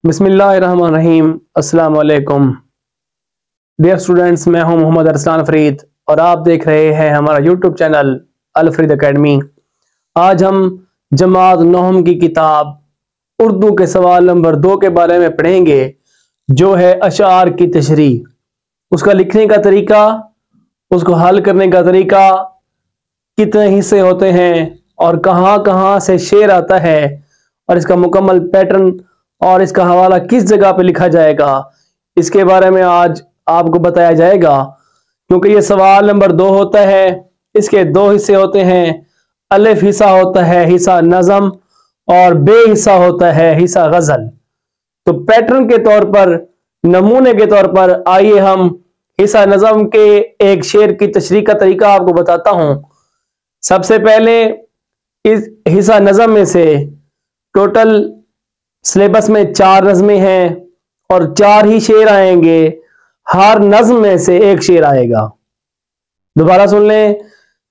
बिस्मिल्लाहिर्रहमानिर्रहीम। अस्सलाम वालेकुम डियर स्टूडेंट्स, मैं हूं मोहम्मद अरसलान फरीद और आप देख रहे हैं हमारा यूट्यूब चैनल अल फरीद एकेडमी। आज हम जमात नौम की किताब उर्दू के सवाल नंबर 2 के बारे में पढ़ेंगे, जो है अशार की तशरीह। उसका लिखने का तरीका, उसको हल करने का तरीका, कितने हिस्से होते हैं और कहाँ कहाँ से शेर आता है, और इसका मुकम्मल पैटर्न और इसका हवाला किस जगह पे लिखा जाएगा, इसके बारे में आज आपको बताया जाएगा। क्योंकि ये सवाल नंबर 2 होता है, इसके 2 हिस्से होते हैं। अलिफ हिस्सा होता है हिस्सा नज़म, और बे हिस्सा होता है हिस्सा गजल। तो पैटर्न के तौर पर, नमूने के तौर पर, आइए हम हिस्सा नज़म के एक शेर की तशरीह का तरीका आपको बताता हूं। सबसे पहले इस हिस्सा नज़म में से टोटल सिलेबस में 4 नज़में हैं और 4 ही शेर आएंगे। हर नज़म में से एक शेर आएगा। दोबारा सुन लें,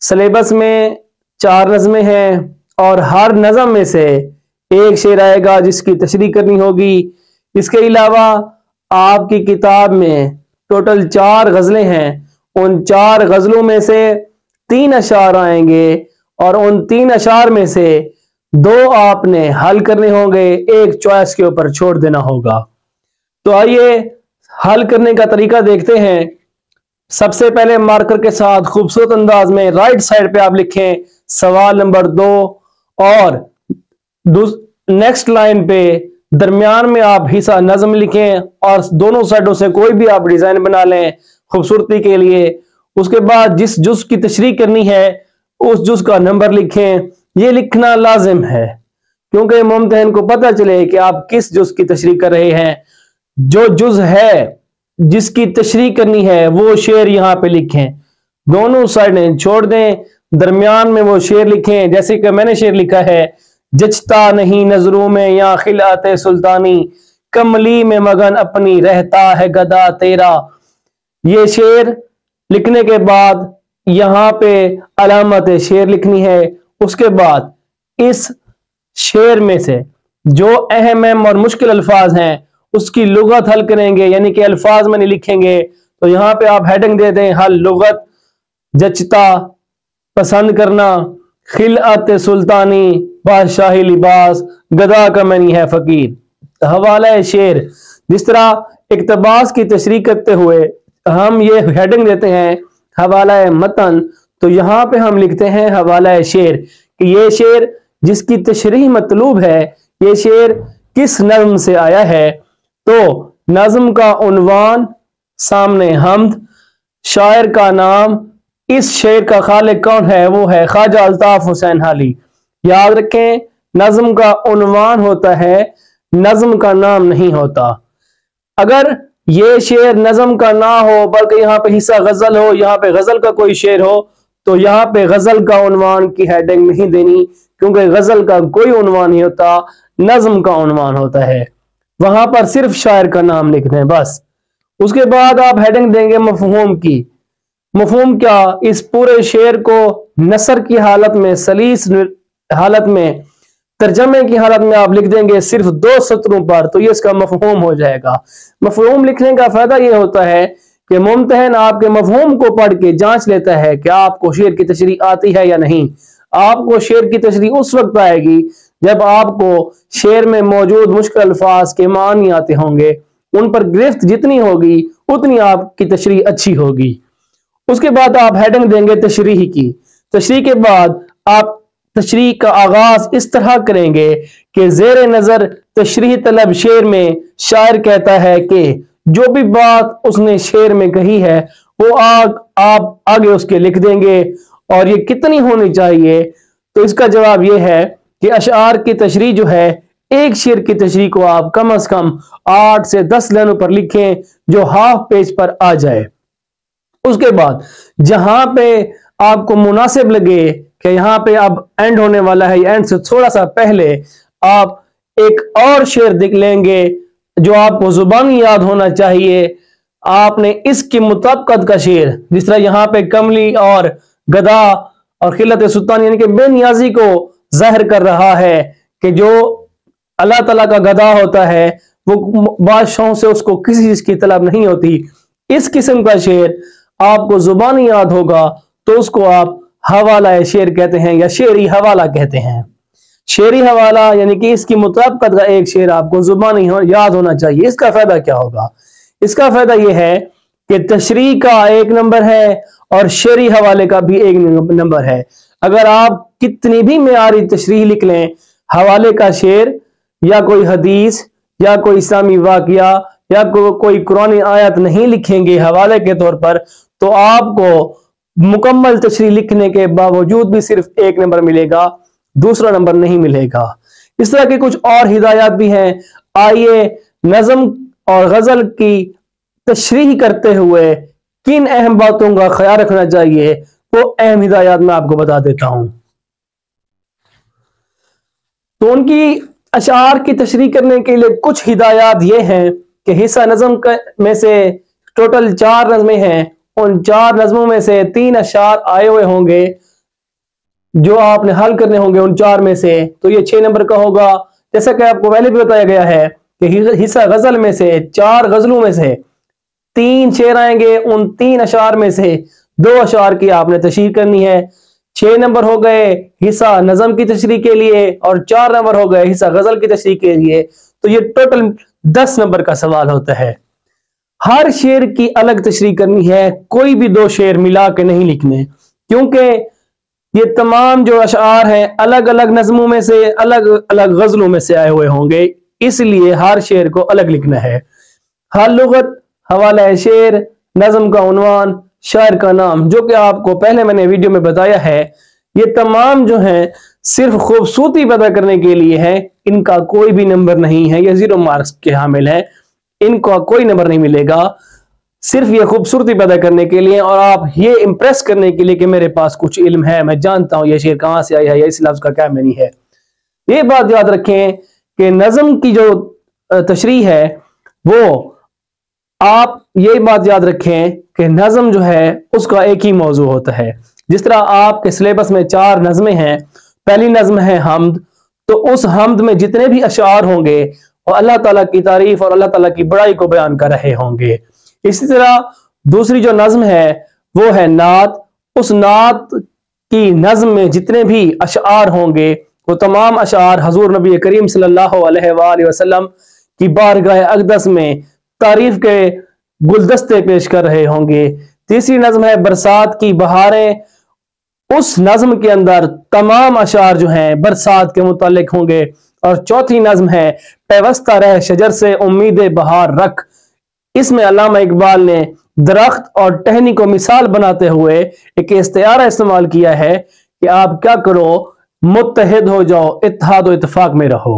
सिलेबस में 4 नज़में हैं और हर नज़म में से एक शेर आएगा जिसकी तशरीह करनी होगी। इसके अलावा आपकी किताब में टोटल 4 गज़लें हैं। उन 4 गज़लों में से 3 अशार आएंगे और उन 3 अशार में से 2 आपने हल करने होंगे, एक चॉइस के ऊपर छोड़ देना होगा। तो आइए हल करने का तरीका देखते हैं। सबसे पहले मार्कर के साथ खूबसूरत अंदाज में राइट साइड पे आप लिखें सवाल नंबर 2, और नेक्स्ट लाइन पे दरमियान में आप हिस्सा नज़म लिखें और दोनों साइडों से कोई भी आप डिजाइन बना लें खूबसूरती के लिए। उसके बाद जिस जुज की तशरीह करनी है उस जुज का नंबर लिखें। ये लिखना लाजिम है क्योंकि मुम्तहिन को पता चले कि आप किस जुज की तशरीह कर रहे हैं। जो जुज है जिसकी तशरीह करनी है वो शेर यहाँ पे लिखें, दोनों साइडें छोड़ दें, दरमियान में वो शेर लिखें। जैसे कि मैंने शेर लिखा है, जचता नहीं नजरों में या खिलाते सुल्तानी, कमली में मगन अपनी रहता है गदा तेरा। ये शेर लिखने के बाद यहाँ पे अलामत शेर लिखनी है। उसके बाद इस शेर में से जो अहम और मुश्किल अल्फाज हैं उसकी लुगत हल करेंगे, यानी कि अल्फाज में नहीं लिखेंगे। तो यहाँ पे आप हेडिंग दे दें हल लुगत, जचता पसंद करना, खिलअत सुल्तानी बादशाही लिबास, गदा का मनी है फकीर। हवाला शेर, जिस तरह इक्तबास की तशरीह करते हुए हम ये हेडिंग देते हैं हवाला मतन, तो यहाँ पे हम लिखते हैं हवाला शेर कि ये शेर जिसकी तशरीह मतलूब है, ये शेर किस नज़्म से आया है। तो नज़्म का उन्वान, सामने हम्द, शायर का नाम, इस शेर का खालिक कौन है, वो है ख्वाजा अल्ताफ हुसैन हाली। याद रखें, नज़्म का उन्वान होता है, नज़्म का नाम नहीं होता। अगर ये शेर नज़्म का ना हो बल्कि यहाँ पे हिस्सा गजल हो, यहाँ पे गजल का कोई शेर हो, तो यहाँ पे गजल का उन्वान की हेडिंग नहीं देनी, क्योंकि गजल का कोई उन्वान नहीं होता, नज़्म का उन्वान होता है। वहां पर सिर्फ शायर का नाम लिखना है बस। उसके बाद आप हेडिंग देंगे मफहूम की। मफहूम क्या, इस पूरे शेर को नसर की हालत में, सलीस हालत में, तर्जमे की हालत में आप लिख देंगे सिर्फ 2 सत्रों पर, तो ये इसका मफहूम हो जाएगा। मफहूम लिखने का फायदा ये होता है कि मुम्तहिन आपके मफहूम को पढ़ के जांच लेता है कि आपको शेर की तशरीह आती है या नहीं। आपको शेर की तशरीह उस वक्त आएगी जब आपको शेर में मौजूद मुश्किल अल्फाज के मानी आते होंगे। उन पर गिरफ्त जितनी होगी उतनी आपकी तशरीह अच्छी होगी। उसके बाद आप हेडिंग देंगे तशरीह की। तशरीह के बाद आप तशरीह का आगाज इस तरह करेंगे कि ज़ेरे नजर तशरीह तलब शेर में शायर कहता है कि जो भी बात उसने शेर में कही है वो आप आगे उसके लिख देंगे। और ये कितनी होनी चाहिए, तो इसका जवाब ये है कि अशार की तशरीह जो है, एक शेर की तशरीह को आप कम से कम 8 से 10 लाइनों पर लिखें जो हाफ पेज पर आ जाए। उसके बाद जहां पे आपको मुनासिब लगे कि यहाँ पे अब एंड होने वाला है, एंड से थोड़ा सा पहले आप एक और शेर लिख लेंगे जो आपको जुबानी याद होना चाहिए। आपने इसकी मुताबिकत का शेर, जिस तरह यहाँ पे कमली और गदा और खिलत सुल्तान यानी कि बेनियाजी को जाहिर कर रहा है कि जो अल्लाह ताला का गदा होता है वो बादशाहों से उसको किसी चीज की तलब नहीं होती। इस किस्म का शेर आपको जुबानी याद होगा तो उसको आप हवाला शेर कहते हैं या शेरी हवाला कहते हैं। शेरी हवाला यानी कि इसकी मुताबिकत का एक शेर आपको जुबानी याद होना चाहिए। इसका फायदा क्या होगा? इसका फायदा यह है कि तशरीह का 1 नंबर है और शेरी हवाले का भी 1 नंबर है। अगर आप कितनी भी मेयारी तशरीह लिख लें, हवाले का शेर या कोई हदीस या कोई इस्लामी वाकया या कोई कुरानी आयत नहीं लिखेंगे हवाले के तौर पर, तो आपको मुकम्मल तशरीह लिखने के बावजूद भी सिर्फ 1 नंबर मिलेगा, दूसरा नंबर नहीं मिलेगा। इस तरह की कुछ और हिदायत भी हैं। आइए नज़म और गजल की तशरीह करते हुए किन अहम बातों का ख्याल रखना चाहिए वो अहम हिदायत मैं आपको बता देता हूं। तो उनकी अशार की तशरीह करने के लिए कुछ हिदायत ये हैं कि हिस्सा नज़म में से टोटल 4 नज़में हैं। उन 4 नज़मों में से 3 अशार आए हुए होंगे जो आपने हल करने होंगे उन 4 में से, तो ये 6 नंबर का होगा। जैसा कि आपको पहले भी बताया गया है कि हिस्सा गजल में से 4 गजलों में से 3 शेर आएंगे। उन 3 अशार में से 2 अशार की आपने तशरीह करनी है। 6 नंबर हो गए हिस्सा नज़म की तशरीह के लिए और 4 नंबर हो गए हिस्सा गजल की तशरीह के लिए। तो ये टोटल 10 नंबर का सवाल होता है। हर शेर की अलग तशरीह करनी है, कोई भी 2 शेर मिला के नहीं लिखने, क्योंकि ये तमाम जो अशार हैं अलग अलग नज़मों में से अलग अलग गजलों में से आए हुए होंगे, इसलिए हर शेर को अलग लिखना है। हर लुगत, हवाला शेर, नज़म का उन्वान, शायर का नाम, जो कि आपको पहले मैंने वीडियो में बताया है, ये तमाम जो हैं सिर्फ खूबसूरती पैदा करने के लिए है। इनका कोई भी नंबर नहीं है, ये 0 मार्क्स के हामिल है, इनका कोई नंबर नहीं मिलेगा। सिर्फ ये खूबसूरती पैदा करने के लिए और आप ये इंप्रेस करने के लिए कि मेरे पास कुछ इल्म है, मैं जानता हूं ये शेर कहां से आया है या इस लफ्ज का क्या मानी है। ये बात याद रखें कि नज़म की जो तशरीह है वो आप ये बात याद रखें कि नज़म जो है उसका एक ही मौजू होता है। जिस तरह आपके सिलेबस में 4 नज़में हैं, पहली नज़म है हमद, तो उस हमद में जितने भी अशार होंगे वो अल्लाह ताला की तारीफ और अल्लाह ताला की बड़ाई को बयान कर रहे होंगे। इसी तरह दूसरी जो नज़म है वो है नात, उस नात की नज़म में जितने भी अशार होंगे वो तमाम अशार हजूर नबी करीम सल्लल्लाहु अलैहि वसल्लम की बारगाह अक़दस में तारीफ के गुलदस्ते पेश कर रहे होंगे। तीसरी नज़म है बरसात की बहारें, उस नज़म के अंदर तमाम अशार जो हैं बरसात के मुतालिक होंगे। और चौथी नज़म है पैवस्ता रह शजर से उम्मीद बहार रख, इसमें अल्लामा इकबाल ने दरख्त और टहनी को मिसाल बनाते हुए एक इस्तिआरा इस्तेमाल किया है कि आप क्या करो, मुत्तहिद हो जाओ, इत्तेहाद और इत्तेफाक में रहो।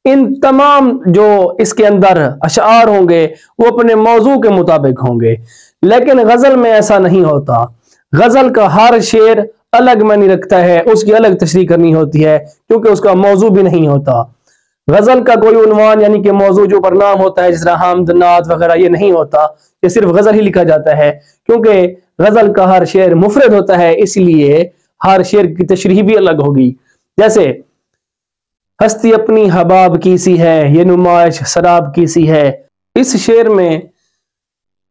इन तमाम जो इसके अंदर अशार होंगे वो अपने मौजू के मुताबिक होंगे, लेकिन गजल में ऐसा नहीं होता। गजल का हर शेर अलग मानी रखता है, उसकी अलग तशरीह करनी होती है क्योंकि उसका मौजू भी नहीं होता। गजल का कोई उन्वान यानी कि मौजू जो पर नाम होता है जिस तरह हमद, नात वगैरह, ये नहीं होता, ये सिर्फ गजल ही लिखा जाता है क्योंकि गजल का हर शेर मुफरद होता है, इसलिए हर शेर की तशरीह भी अलग होगी। जैसे हस्ती अपनी हबाब की सी है, ये नुमाइश शराब की सी है, इस शेर में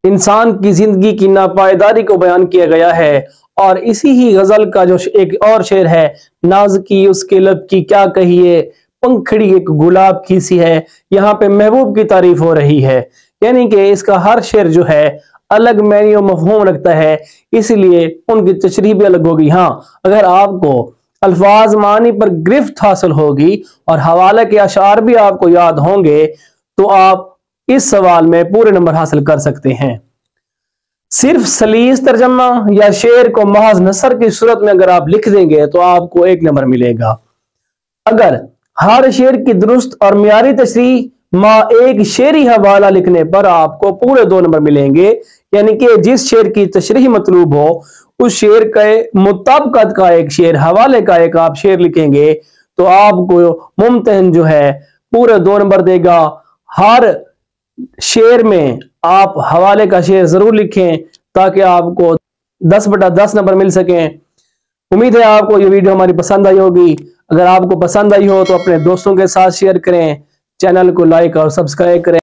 इंसान की जिंदगी की नापायदारी को बयान किया गया है। और इसी ही गजल का जो एक और शेर है, नाज की उसके लब की क्या कहिए, पंखड़ी एक गुलाब की सी है, यहाँ पे महबूब की तारीफ हो रही है। यानी कि इसका हर शेर जो है अलग मैनी और मफहूम रखता है, इसलिए उनकी तशरीह भी अलग होगी। हाँ, अगर आपको अल्फाज मानी पर गिरफ्त हासिल होगी और हवाले के अशार भी आपको याद होंगे तो आप इस सवाल में पूरे नंबर हासिल कर सकते हैं। सिर्फ सलीस तर्जमा या शेर को महज नसर की सूरत में अगर आप लिख देंगे तो आपको 1 नंबर मिलेगा। अगर हर शेर की दुरुस्त और मियारी तशरीह मां एक शेरी हवाला लिखने पर आपको पूरे 2 नंबर मिलेंगे। यानी कि जिस शेर की तशरीह मतलूब हो उस शेर के मुताबिकत का एक शेर, हवाले का एक आप शेर लिखेंगे तो आपको मुमतहन जो है पूरे 2 नंबर देगा। हर शेर में आप हवाले का शेर जरूर लिखें ताकि आपको 10/10 नंबर मिल सकें। उम्मीद है आपको ये वीडियो हमारी पसंद आई होगी। अगर आपको पसंद आई हो तो अपने दोस्तों के साथ शेयर करें, چینل کو لائک اور سبسکرائب کریں۔